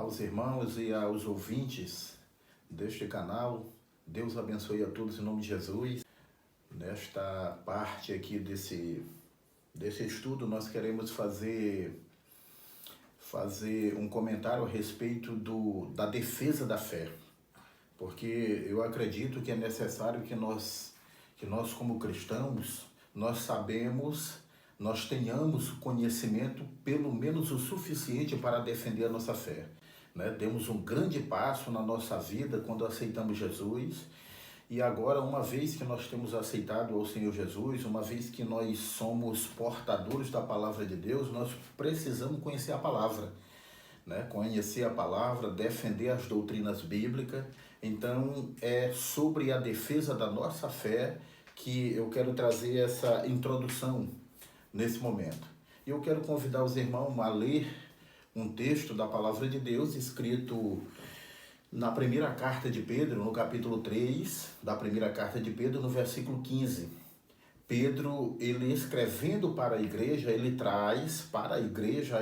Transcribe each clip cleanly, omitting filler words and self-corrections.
aos irmãos e aos ouvintes deste canal. Deus abençoe a todos em nome de Jesus. Nesta parte aqui desse estudo, nós queremos fazer um comentário a respeito da defesa da fé. Porque eu acredito que é necessário que nós como cristãos, nós tenhamos conhecimento pelo menos o suficiente para defender a nossa fé. Demos um grande passo na nossa vida quando aceitamos Jesus, e agora, uma vez que nós temos aceitado ao Senhor Jesus, uma vez que nós somos portadores da palavra de Deus, nós precisamos conhecer a palavra, conhecer a palavra, defender as doutrinas bíblicas. Então, é sobre a defesa da nossa fé que eu quero trazer essa introdução nesse momento. Eu quero convidar os irmãos a ler um texto da palavra de Deus escrito na primeira carta de Pedro, no capítulo 3 da primeira carta de Pedro, no versículo 15. Pedro, ele escrevendo para a igreja, ele traz para a igreja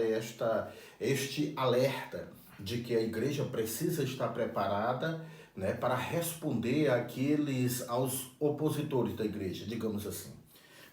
este alerta de que a igreja precisa estar preparada, para responder aos opositores da igreja, digamos assim.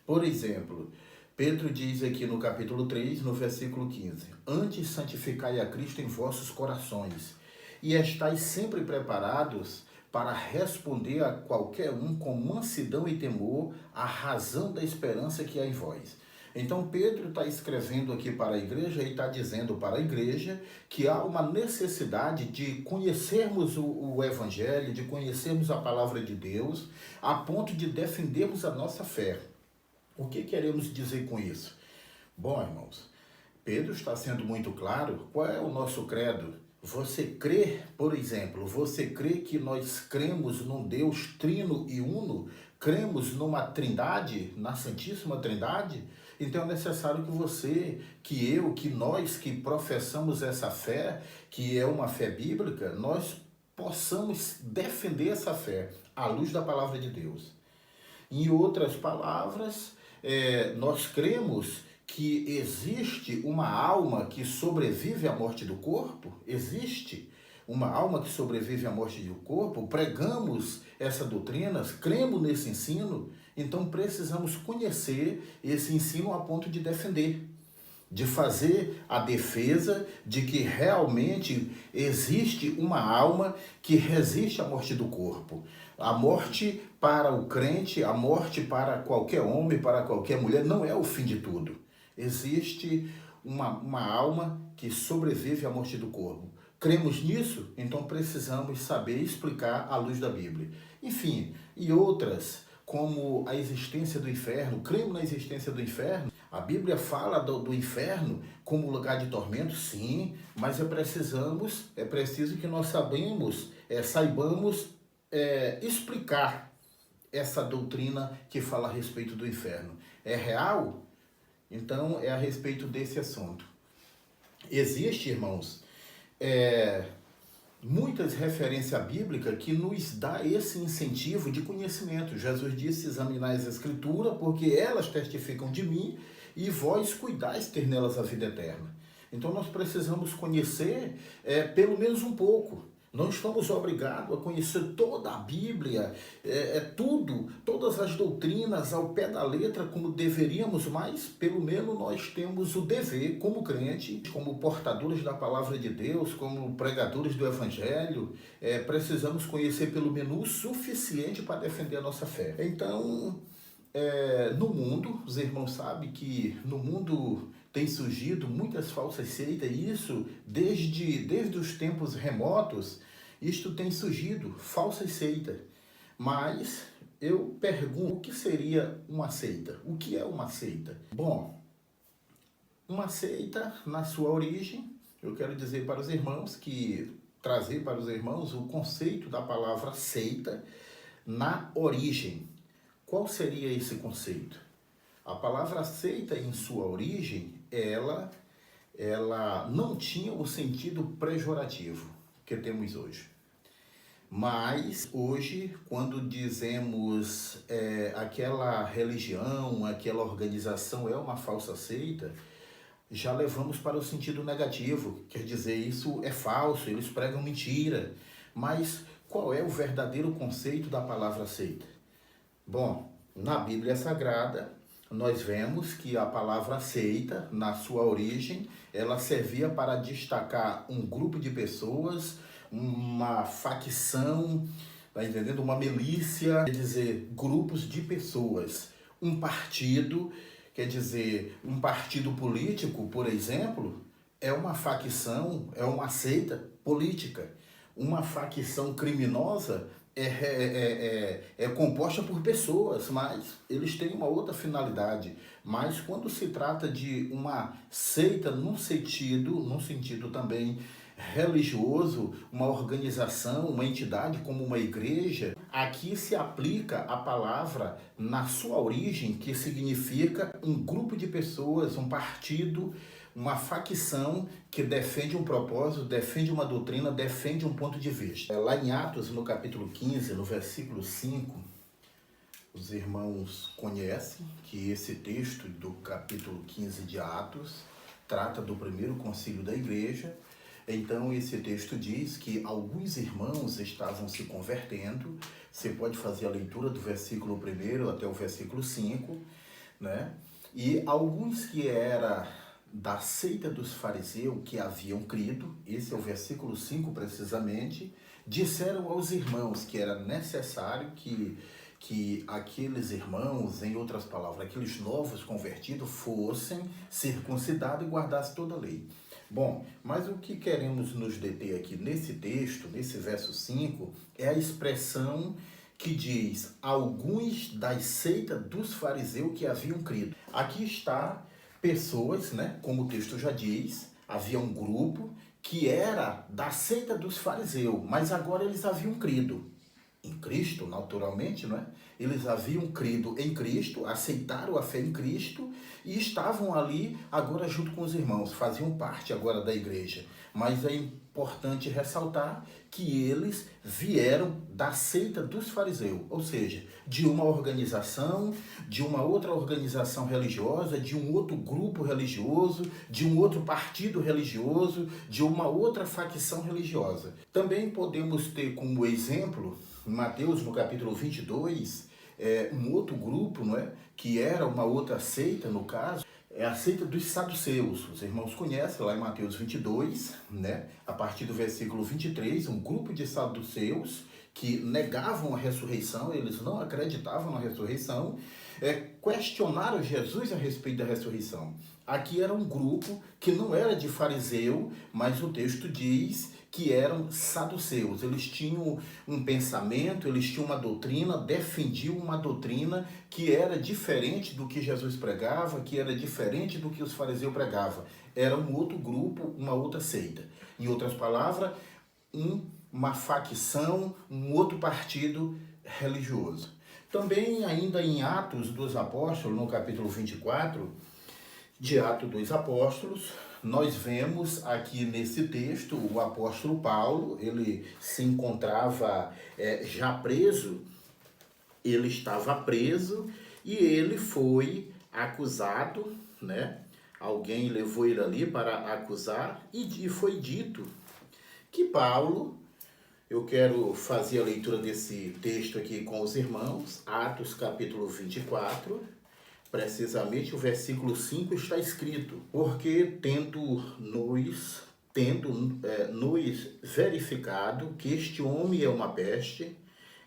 Por exemplo, Pedro diz aqui no capítulo 3, no versículo 15: Antes santificai a Cristo em vossos corações, e estais sempre preparados para responder a qualquer um com mansidão e temor, a razão da esperança que há em vós. Então Pedro está escrevendo aqui para a igreja e está dizendo para a igreja que há uma necessidade de conhecermos o Evangelho, de conhecermos a palavra de Deus, a ponto de defendermos a nossa fé. O que queremos dizer com isso? Bom, irmãos, Pedro está sendo muito claro. Qual é o nosso credo? Você crê, por exemplo, você crê que nós cremos num Deus trino e uno? Cremos numa trindade, na Santíssima Trindade? Então é necessário que nós que professamos essa fé, que é uma fé bíblica, nós possamos defender essa fé à luz da palavra de Deus. Em outras palavras, nós cremos que existe uma alma que sobrevive à morte do corpo. Existe uma alma que sobrevive à morte do corpo. Pregamos essa doutrina, cremos nesse ensino. Então precisamos conhecer esse ensino a ponto de defender, de fazer a defesa de que realmente existe uma alma que resiste à morte do corpo. A morte para o crente, a morte para qualquer homem, para qualquer mulher, não é o fim de tudo. Existe uma alma que sobrevive à morte do corpo. Cremos nisso? Então precisamos saber explicar à luz da Bíblia. Enfim, e outras, como a existência do inferno. Cremos na existência do inferno? A Bíblia fala do inferno como lugar de tormento, sim, mas é preciso que nós saibamos explicar essa doutrina que fala a respeito do inferno. É real? Então é a respeito desse assunto. Existe, irmãos, muitas referências bíblicas que nos dá esse incentivo de conhecimento. Jesus disse: examinai as Escrituras, porque elas testificam de mim, e vós cuidais ter nelas a vida eterna. Então nós precisamos conhecer pelo menos um pouco. Não estamos obrigados a conhecer toda a Bíblia, todas as doutrinas ao pé da letra como deveríamos, mas pelo menos nós temos o dever como crente, como portadores da palavra de Deus, como pregadores do Evangelho, precisamos conhecer pelo menos o suficiente para defender a nossa fé. Então, no mundo, os irmãos sabem que no mundo tem surgido muitas falsas seitas, e isso desde os tempos remotos, isto tem surgido, falsas seitas. Mas eu pergunto, o que seria uma seita? O que é uma seita? Bom, uma seita, na sua origem, eu quero dizer para os irmãos trazer para os irmãos o conceito da palavra seita na origem. Qual seria esse conceito? A palavra seita, em sua origem, ela não tinha o sentido pejorativo que temos hoje. Mas hoje, quando dizemos aquela religião, aquela organização é uma falsa seita, já levamos para o sentido negativo. Quer dizer, isso é falso, eles pregam mentira. Mas qual é o verdadeiro conceito da palavra seita? Bom, na Bíblia Sagrada, nós vemos que a palavra seita, na sua origem, ela servia para destacar um grupo de pessoas, uma facção, tá entendendo? Uma milícia, quer dizer, grupos de pessoas. Um partido, quer dizer, um partido político, por exemplo, é uma facção, é uma seita política. Uma facção criminosa é composta por pessoas, mas eles têm uma outra finalidade. Mas quando se trata de uma seita num sentido também religioso, uma organização, uma entidade como uma igreja, aqui se aplica a palavra na sua origem, que significa um grupo de pessoas, um partido, uma facção que defende um propósito, defende uma doutrina, defende um ponto de vista. Lá em Atos, no capítulo 15, no versículo 5, os irmãos conhecem que esse texto do capítulo 15 de Atos trata do primeiro concílio da igreja. Então, esse texto diz que alguns irmãos estavam se convertendo. Você pode fazer a leitura do versículo 1 até o versículo 5, né? E alguns que era da seita dos fariseus que haviam crido, esse é o versículo 5 precisamente, disseram aos irmãos que era necessário que aqueles irmãos, em outras palavras, aqueles novos convertidos fossem circuncidados e guardassem toda a lei. Bom, mas o que queremos nos deter aqui nesse texto, nesse verso 5, é a expressão que diz alguns das seitas dos fariseus que haviam crido. Aqui está pessoas, né, como o texto já diz, havia um grupo que era da seita dos fariseus, mas agora eles haviam crido em Cristo, naturalmente, não é? Eles haviam crido em Cristo, aceitaram a fé em Cristo e estavam ali agora junto com os irmãos, faziam parte agora da igreja. Mas é importante ressaltar que eles vieram da seita dos fariseus, ou seja, de uma organização, de uma outra organização religiosa, de um outro grupo religioso, de um outro partido religioso, de uma outra facção religiosa. Também podemos ter como exemplo em Mateus, no capítulo 22, um outro grupo, não é? Que era uma outra seita, no caso, é a seita dos saduceus. Os irmãos conhecem lá em Mateus 22, né? A partir do versículo 23, um grupo de saduceus que negavam a ressurreição, eles não acreditavam na ressurreição, questionaram Jesus a respeito da ressurreição. Aqui era um grupo que não era de fariseu, mas o texto diz que eram saduceus. Eles tinham um pensamento, eles tinham uma doutrina, defendiam uma doutrina que era diferente do que Jesus pregava, que era diferente do que os fariseus pregavam. Era um outro grupo, uma outra seita. Em outras palavras, uma facção, um outro partido religioso. Também, ainda em Atos dos Apóstolos, no capítulo 24, de Atos dos Apóstolos, nós vemos aqui nesse texto o apóstolo Paulo, ele se encontrava já preso, ele estava preso e ele foi acusado, né? Alguém levou ele ali para acusar e foi dito que Paulo, eu quero fazer a leitura desse texto aqui com os irmãos, Atos capítulo 24, precisamente o versículo 5 está escrito: porque tendo nos verificado que este homem é uma peste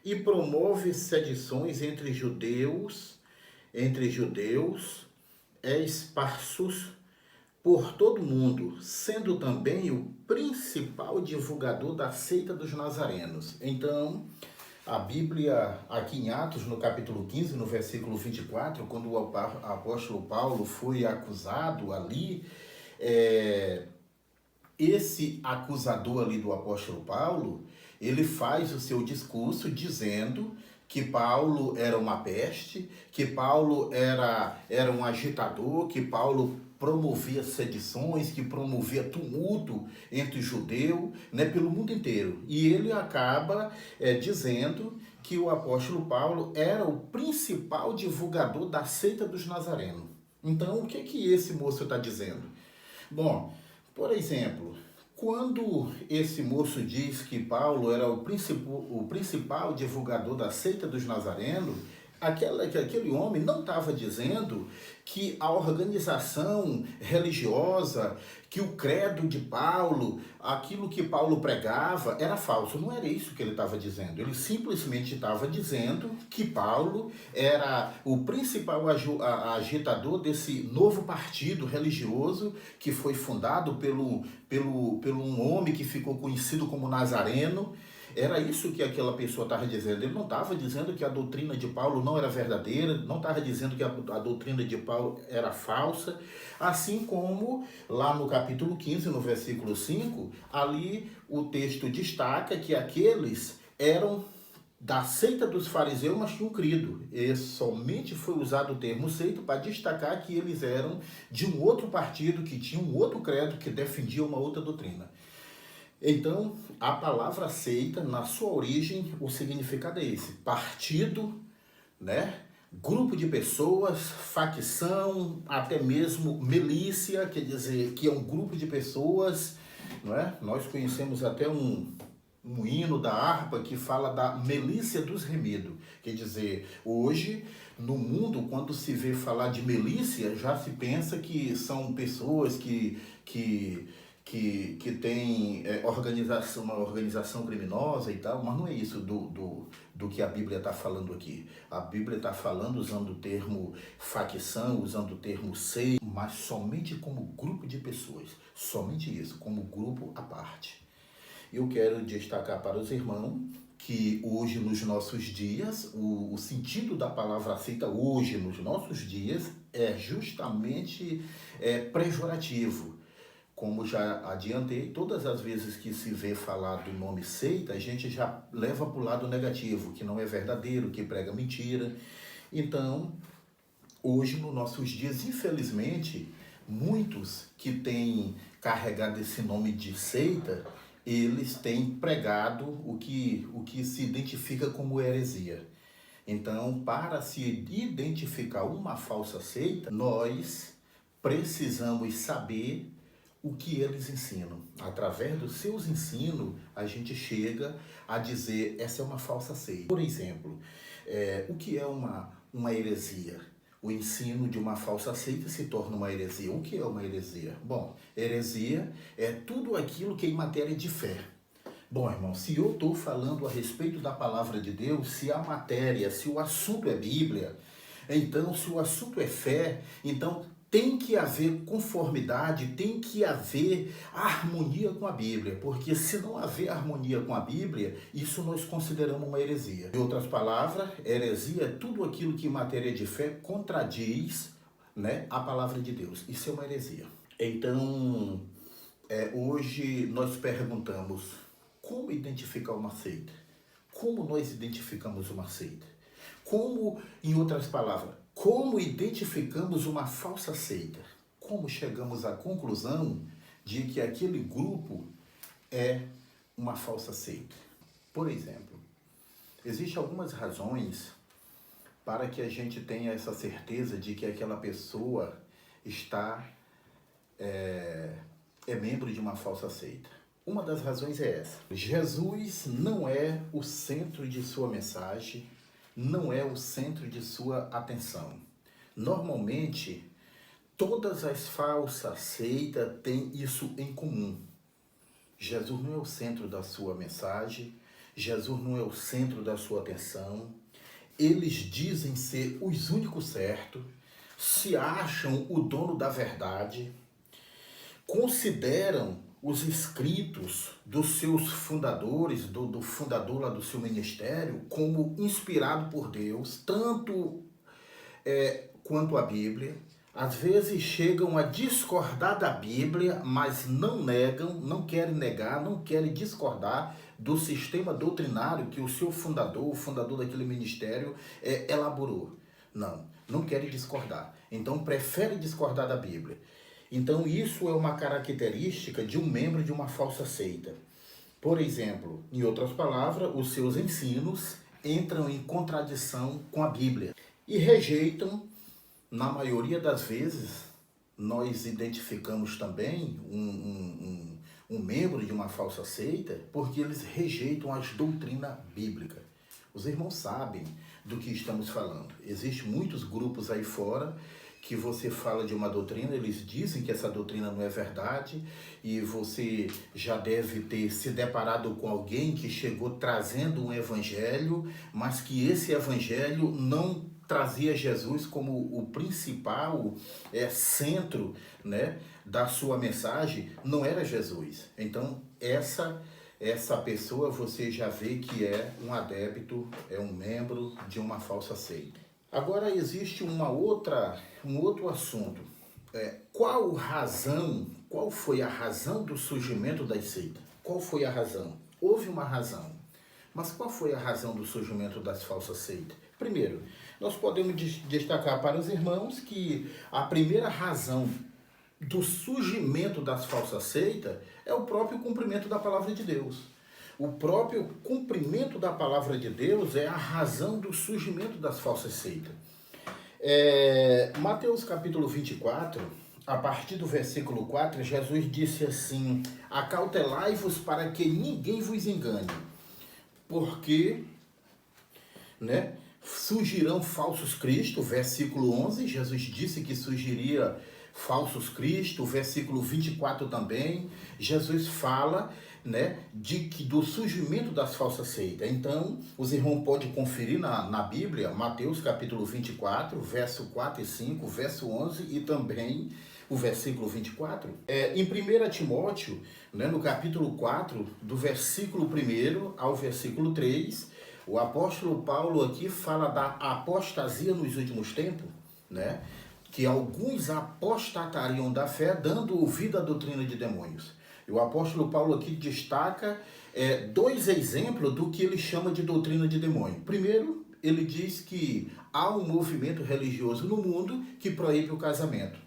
e promove sedições entre judeus, esparsos por todo o mundo, sendo também o principal divulgador da seita dos nazarenos. Então, a Bíblia, aqui em Atos, no capítulo 15, no versículo 24, quando o apóstolo Paulo foi acusado ali, esse acusador ali do apóstolo Paulo, ele faz o seu discurso dizendo que Paulo era uma peste, que Paulo era um agitador, que Paulo promovia sedições, que promovia tumulto entre judeus, né, pelo mundo inteiro. E ele acaba dizendo que o apóstolo Paulo era o principal divulgador da seita dos nazarenos. Então, o que esse moço está dizendo? Bom, por exemplo, quando esse moço diz que Paulo era o principal divulgador da seita dos nazarenos, aquele homem não estava dizendo que a organização religiosa, que o credo de Paulo, aquilo que Paulo pregava era falso. Não era isso que ele estava dizendo. Ele simplesmente estava dizendo que Paulo era o principal agitador desse novo partido religioso que foi fundado pelo um homem que ficou conhecido como Nazareno. Era isso que aquela pessoa estava dizendo. Ele não estava dizendo que a doutrina de Paulo não era verdadeira, não estava dizendo que a doutrina de Paulo era falsa, assim como lá no capítulo 15, no versículo 5, ali o texto destaca que aqueles eram da seita dos fariseus, mas tinham crido. E somente foi usado o termo seita para destacar que eles eram de um outro partido, que tinha um outro credo, que defendia uma outra doutrina. Então, a palavra seita, na sua origem, o significado é esse: partido, né? Grupo de pessoas, facção, até mesmo milícia, quer dizer, que é um grupo de pessoas, não é? Nós conhecemos até um hino da harpa que fala da milícia dos remidos. Quer dizer, hoje, no mundo, quando se vê falar de milícia, já se pensa que são pessoas que tem uma organização criminosa e tal, mas não é isso do que a Bíblia está falando aqui. A Bíblia está falando usando o termo facção, usando o termo seita, mas somente como grupo de pessoas, somente isso, como grupo à parte. Eu quero destacar para os irmãos que hoje, nos nossos dias, o sentido da palavra seita hoje, nos nossos dias, é justamente pejorativo. Como já adiantei, todas as vezes que se vê falar do nome seita, a gente já leva para o lado negativo, que não é verdadeiro, que prega mentira. Então, hoje, nos nossos dias, infelizmente, muitos que têm carregado esse nome de seita, eles têm pregado o que se identifica como heresia. Então, para se identificar uma falsa seita, nós precisamos saber o que eles ensinam. Através dos seus ensinos, a gente chega a dizer, essa é uma falsa seita. Por exemplo, o que é uma heresia? O ensino de uma falsa seita se torna uma heresia. O que é uma heresia? Bom, heresia é tudo aquilo que é em matéria de fé. Bom, irmão, se eu estou falando a respeito da palavra de Deus, se a matéria, se o assunto é Bíblia, então, se o assunto é fé, então tem que haver conformidade, tem que haver harmonia com a Bíblia, porque se não haver harmonia com a Bíblia, isso nós consideramos uma heresia. Em outras palavras, heresia é tudo aquilo que em matéria de fé contradiz, né, a palavra de Deus. Isso é uma heresia. Então, hoje nós perguntamos, como identificar uma seita? Como nós identificamos uma seita? Como, em outras palavras, como identificamos uma falsa seita? Como chegamos à conclusão de que aquele grupo é uma falsa seita? Por exemplo, existem algumas razões para que a gente tenha essa certeza de que aquela pessoa é membro de uma falsa seita. Uma das razões é essa: Jesus não é o centro de sua mensagem, não é o centro de sua atenção. Normalmente, todas as falsas seitas têm isso em comum. Jesus não é o centro da sua mensagem, Jesus não é o centro da sua atenção. Eles dizem ser os únicos certos, se acham o dono da verdade, consideram os escritos dos seus fundadores, do fundador lá do seu ministério, como inspirado por Deus, tanto quanto a Bíblia. Às vezes chegam a discordar da Bíblia, mas não negam, não querem negar, não querem discordar do sistema doutrinário que o seu fundador, o fundador daquele ministério, elaborou. Não querem discordar. Então preferem discordar da Bíblia. Então isso é uma característica de um membro de uma falsa seita. Por exemplo, em outras palavras, os seus ensinos entram em contradição com a Bíblia e rejeitam, na maioria das vezes, nós identificamos também um membro de uma falsa seita porque eles rejeitam as doutrinas bíblicas. Os irmãos sabem do que estamos falando. Existem muitos grupos aí fora que você fala de uma doutrina, eles dizem que essa doutrina não é verdade, e você já deve ter se deparado com alguém que chegou trazendo um evangelho, mas que esse evangelho não trazia Jesus como o principal centro, né, da sua mensagem, não era Jesus. Então, essa pessoa você já vê que é um adepto, é um membro de uma falsa seita. Agora existe um outro assunto. Qual foi a razão do surgimento das seitas? Qual foi a razão? Houve uma razão. Mas qual foi a razão do surgimento das falsas seitas? Primeiro, nós podemos destacar para os irmãos que a primeira razão do surgimento das falsas seitas é o próprio cumprimento da palavra de Deus. O próprio cumprimento da palavra de Deus é a razão do surgimento das falsas seitas. Mateus capítulo 24, a partir do versículo 4, Jesus disse assim: acautelai-vos para que ninguém vos engane, porque, né, surgirão falsos cristos. Versículo 11, Jesus disse que surgiria falsos cristos. Versículo 24 também, Jesus fala, né, do surgimento das falsas seitas. Então, os irmãos podem conferir na Bíblia, Mateus capítulo 24, verso 4 e 5, verso 11 e também o versículo 24. Em 1 Timóteo, né, no capítulo 4, do versículo 1 ao versículo 3, o apóstolo Paulo aqui fala da apostasia nos últimos tempos, né, que alguns apostatariam da fé, dando ouvido à doutrina de demônios. E o apóstolo Paulo aqui destaca dois exemplos do que ele chama de doutrina de demônio. Primeiro, ele diz que há um movimento religioso no mundo que proíbe o casamento.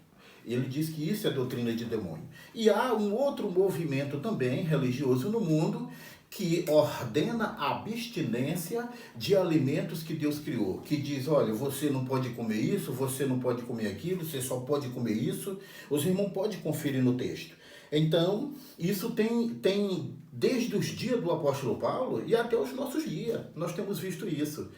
Ele diz que isso é doutrina de demônio. E há um outro movimento também religioso no mundo que ordena a abstinência de alimentos que Deus criou. Que diz, olha, você não pode comer isso, você não pode comer aquilo, você só pode comer isso. Os irmãos podem conferir no texto. Então, isso tem desde os dias do apóstolo Paulo e até os nossos dias. Nós temos visto isso.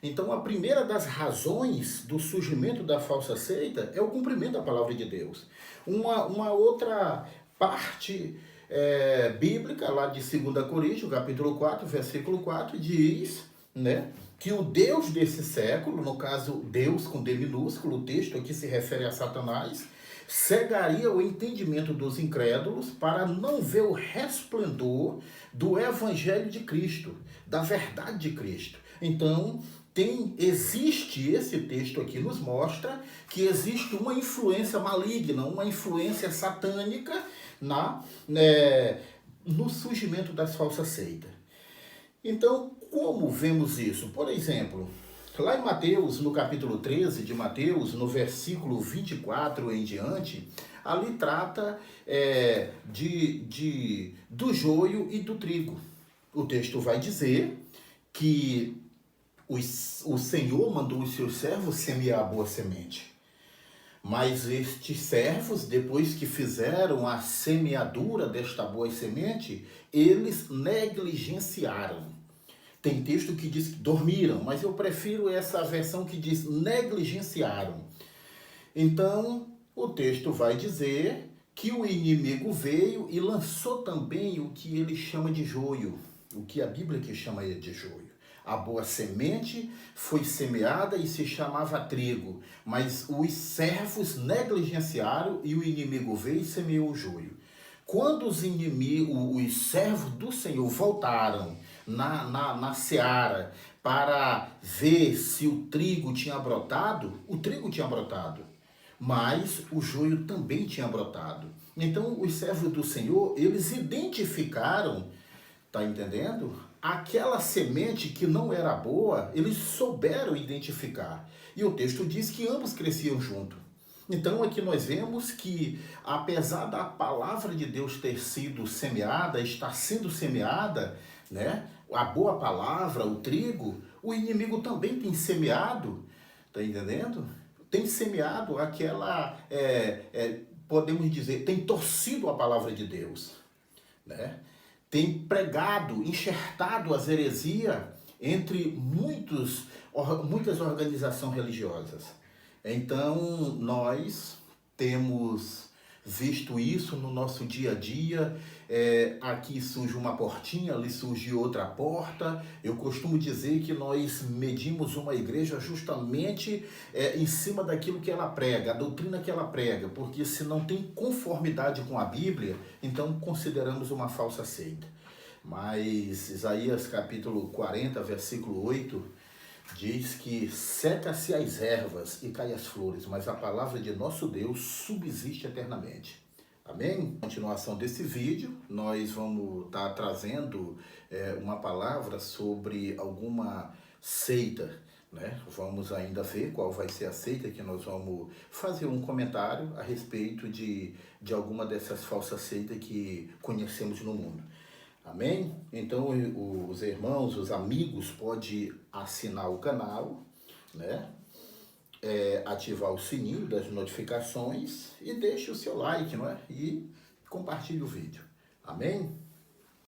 Então, a primeira das razões do surgimento da falsa seita é o cumprimento da palavra de Deus. Uma outra parte bíblica, lá de 2 Coríntios, capítulo 4, versículo 4, diz, né, que o Deus desse século, no caso, Deus com D minúsculo, o texto aqui se refere a Satanás, cegaria o entendimento dos incrédulos para não ver o resplendor do evangelho de Cristo, da verdade de Cristo. Então, existe esse texto aqui, nos mostra que existe uma influência maligna, uma influência satânica no surgimento das falsas seitas. Então, como vemos isso? Por exemplo, lá em Mateus, no capítulo 13 de Mateus, no versículo 24 em diante, ali trata do joio e do trigo. O texto vai dizer que o Senhor mandou os seus servos semear a boa semente. Mas estes servos, depois que fizeram a semeadura desta boa semente, eles negligenciaram. Tem texto que diz que dormiram, mas eu prefiro essa versão que diz negligenciaram. Então, o texto vai dizer que o inimigo veio e lançou também o que ele chama de joio, o que a Bíblia que chama de joio. A boa semente foi semeada e se chamava trigo, mas os servos negligenciaram e o inimigo veio e semeou o joio. Quando os servos do Senhor voltaram na seara para ver se o trigo tinha brotado, mas o joio também tinha brotado. Então, os servos do Senhor, eles identificaram, tá entendendo? Aquela semente que não era boa, eles souberam identificar. E o texto diz que ambos cresciam junto. Então, aqui nós vemos que, apesar da palavra de Deus ter sido semeada, está sendo semeada, né? A boa palavra, o trigo, o inimigo também tem semeado, tá entendendo? tem semeado aquela, podemos dizer, tem torcido a palavra de Deus, né? Tem pregado, enxertado as heresias entre muitas organizações religiosas. Então, nós temos visto isso no nosso dia a dia. Aqui surge uma portinha, ali surge outra porta. Eu costumo dizer que nós medimos uma igreja justamente em cima daquilo que ela prega, a doutrina que ela prega, porque se não tem conformidade com a Bíblia, então consideramos uma falsa seita. Mas Isaías capítulo 40, versículo 8, diz que seca-se as ervas e cai as flores, mas a palavra de nosso Deus subsiste eternamente. Amém? Na continuação desse vídeo, nós vamos estar trazendo uma palavra sobre alguma seita, né? Vamos ainda ver qual vai ser a seita, que nós vamos fazer um comentário a respeito de alguma dessas falsas seitas que conhecemos no mundo. Amém? Então, os irmãos, os amigos, podem assinar o canal, né? Ativar o sininho das notificações e deixe o seu like, não é? E compartilhe o vídeo. Amém?